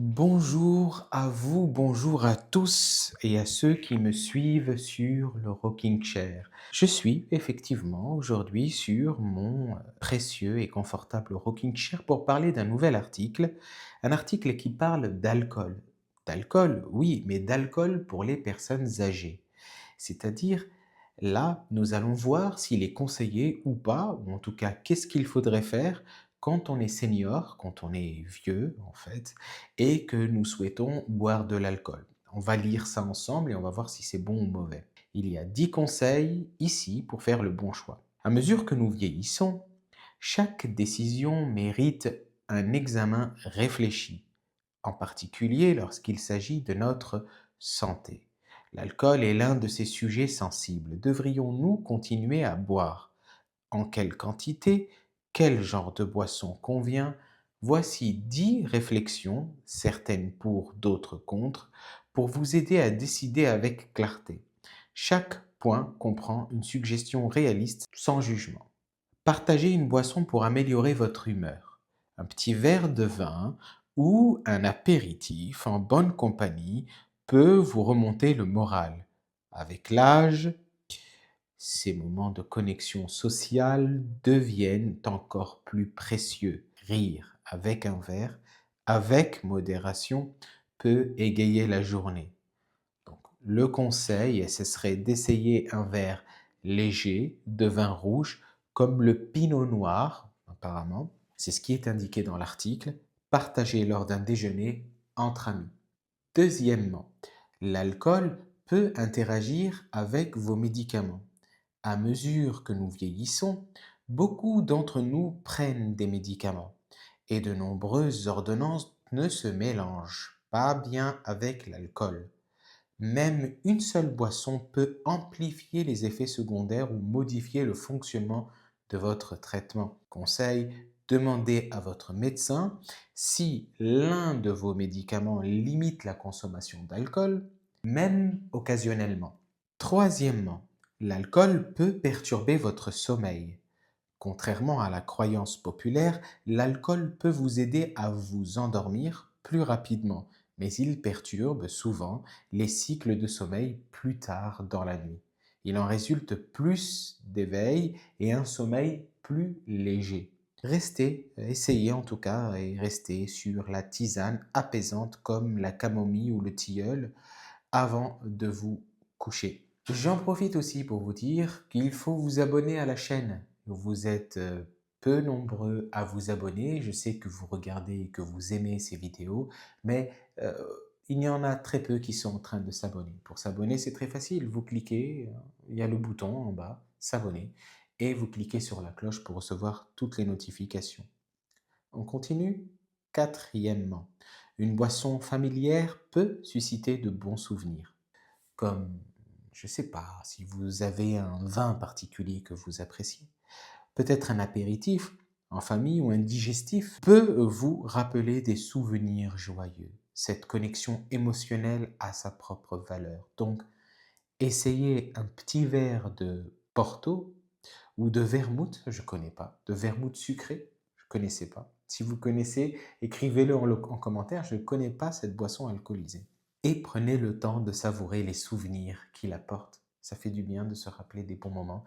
Bonjour à vous, bonjour à tous et à ceux qui me suivent sur le rocking chair. Je suis effectivement aujourd'hui sur mon précieux et confortable rocking chair pour parler d'un nouvel article, un article qui parle d'alcool. D'alcool, oui, mais d'alcool pour les personnes âgées. C'est-à-dire, là, nous allons voir s'il est conseillé ou pas, ou en tout cas, qu'est-ce qu'il faudrait faire quand on est senior, quand on est vieux en fait, et que nous souhaitons boire de l'alcool. On va lire ça ensemble et on va voir si c'est bon ou mauvais. Il y a 10 conseils ici pour faire le bon choix. À mesure que nous vieillissons, chaque décision mérite un examen réfléchi, en particulier lorsqu'il s'agit de notre santé. L'alcool est l'un de ces sujets sensibles. Devrions-nous continuer à boire? En quelle quantité? Quel genre de boisson convient? Voici 10 réflexions, certaines pour, d'autres contre, pour vous aider à décider avec clarté. Chaque point comprend une suggestion réaliste sans jugement. Partagez une boisson pour améliorer votre humeur. Un petit verre de vin ou un apéritif en bonne compagnie peut vous remonter le moral. Avec l'âge, ces moments de connexion sociale deviennent encore plus précieux. Rire avec un verre, avec modération, peut égayer la journée. Donc, le conseil, ce serait d'essayer un verre léger de vin rouge, comme le pinot noir, apparemment. C'est ce qui est indiqué dans l'article, partagé lors d'un déjeuner entre amis. Deuxièmement, l'alcool peut interagir avec vos médicaments. À mesure que nous vieillissons, beaucoup d'entre nous prennent des médicaments et de nombreuses ordonnances ne se mélangent pas bien avec l'alcool. Même une seule boisson peut amplifier les effets secondaires ou modifier le fonctionnement de votre traitement. Conseil, demandez à votre médecin si l'un de vos médicaments limite la consommation d'alcool, même occasionnellement. Troisièmement, l'alcool peut perturber votre sommeil. Contrairement à la croyance populaire, l'alcool peut vous aider à vous endormir plus rapidement, mais il perturbe souvent les cycles de sommeil plus tard dans la nuit. Il en résulte plus d'éveil et un sommeil plus léger. Essayez en tout cas, et restez sur la tisane apaisante comme la camomille ou le tilleul avant de vous coucher. J'en profite aussi pour vous dire qu'il faut vous abonner à la chaîne. Vous êtes peu nombreux à vous abonner. Je sais que vous regardez et que vous aimez ces vidéos, mais euh, il y en a très peu qui sont en train de s'abonner. Pour s'abonner, c'est très facile. Vous cliquez, il y a le bouton en bas, s'abonner, et vous cliquez sur la cloche pour recevoir toutes les notifications. On continue. Quatrièmement, une boisson familière peut susciter de bons souvenirs comme, je ne sais pas, si vous avez un vin particulier que vous appréciez, peut-être un apéritif en famille ou un digestif peut vous rappeler des souvenirs joyeux. Cette connexion émotionnelle a sa propre valeur. Donc, essayez un petit verre de Porto ou de vermouth, je ne connais pas, de vermouth sucré, je ne connaissais pas. Si vous connaissez, écrivez-le en commentaire, je ne connais pas cette boisson alcoolisée. Et prenez le temps de savourer les souvenirs qu'il apporte. Ça fait du bien de se rappeler des bons moments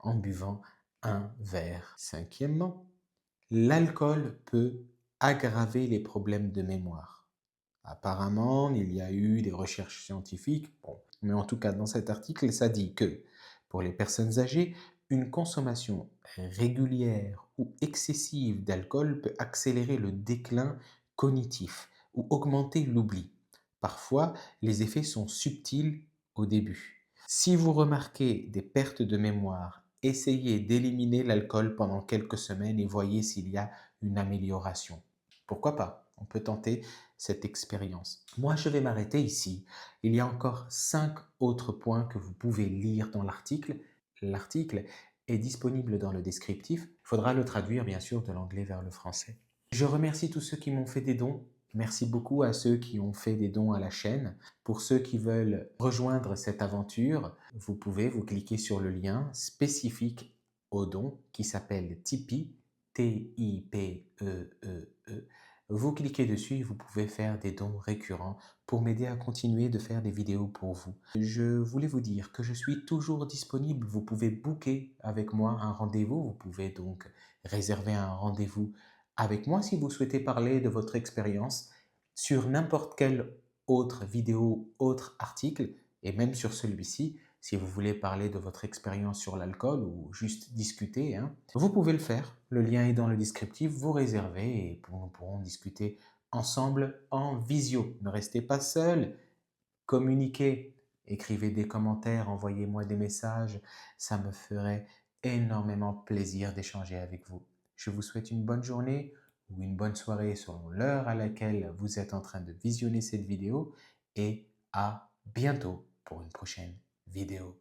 en buvant un verre. Cinquièmement, l'alcool peut aggraver les problèmes de mémoire. Apparemment, il y a eu des recherches scientifiques, bon, mais en tout cas dans cet article, ça dit que pour les personnes âgées, une consommation régulière ou excessive d'alcool peut accélérer le déclin cognitif ou augmenter l'oubli. Parfois, les effets sont subtils au début. Si vous remarquez des pertes de mémoire, essayez d'éliminer l'alcool pendant quelques semaines et voyez s'il y a une amélioration. Pourquoi pas? On peut tenter cette expérience. Moi, je vais m'arrêter ici. Il y a encore 5 autres points que vous pouvez lire dans l'article. L'article est disponible dans le descriptif. Il faudra le traduire, bien sûr, de l'anglais vers le français. Je remercie tous ceux qui m'ont fait des dons. Merci beaucoup à ceux qui ont fait des dons à la chaîne. Pour ceux qui veulent rejoindre cette aventure, vous pouvez vous cliquer sur le lien spécifique aux dons qui s'appelle Tipeee, T-I-P-E-E-E. Vous cliquez dessus et vous pouvez faire des dons récurrents pour m'aider à continuer de faire des vidéos pour vous. Je voulais vous dire que je suis toujours disponible. Vous pouvez booker avec moi un rendez-vous. Vous pouvez donc réserver un rendez-vous avec moi si vous souhaitez parler de votre expérience sur n'importe quelle autre vidéo, autre article, et même sur celui-ci, si vous voulez parler de votre expérience sur l'alcool ou juste discuter, hein, vous pouvez le faire. Le lien est dans le descriptif, vous réservez et nous pourrons discuter ensemble en visio. Ne restez pas seul, communiquez, écrivez des commentaires, envoyez-moi des messages, ça me ferait énormément plaisir d'échanger avec vous. Je vous souhaite une bonne journée ou une bonne soirée selon l'heure à laquelle vous êtes en train de visionner cette vidéo et à bientôt pour une prochaine vidéo.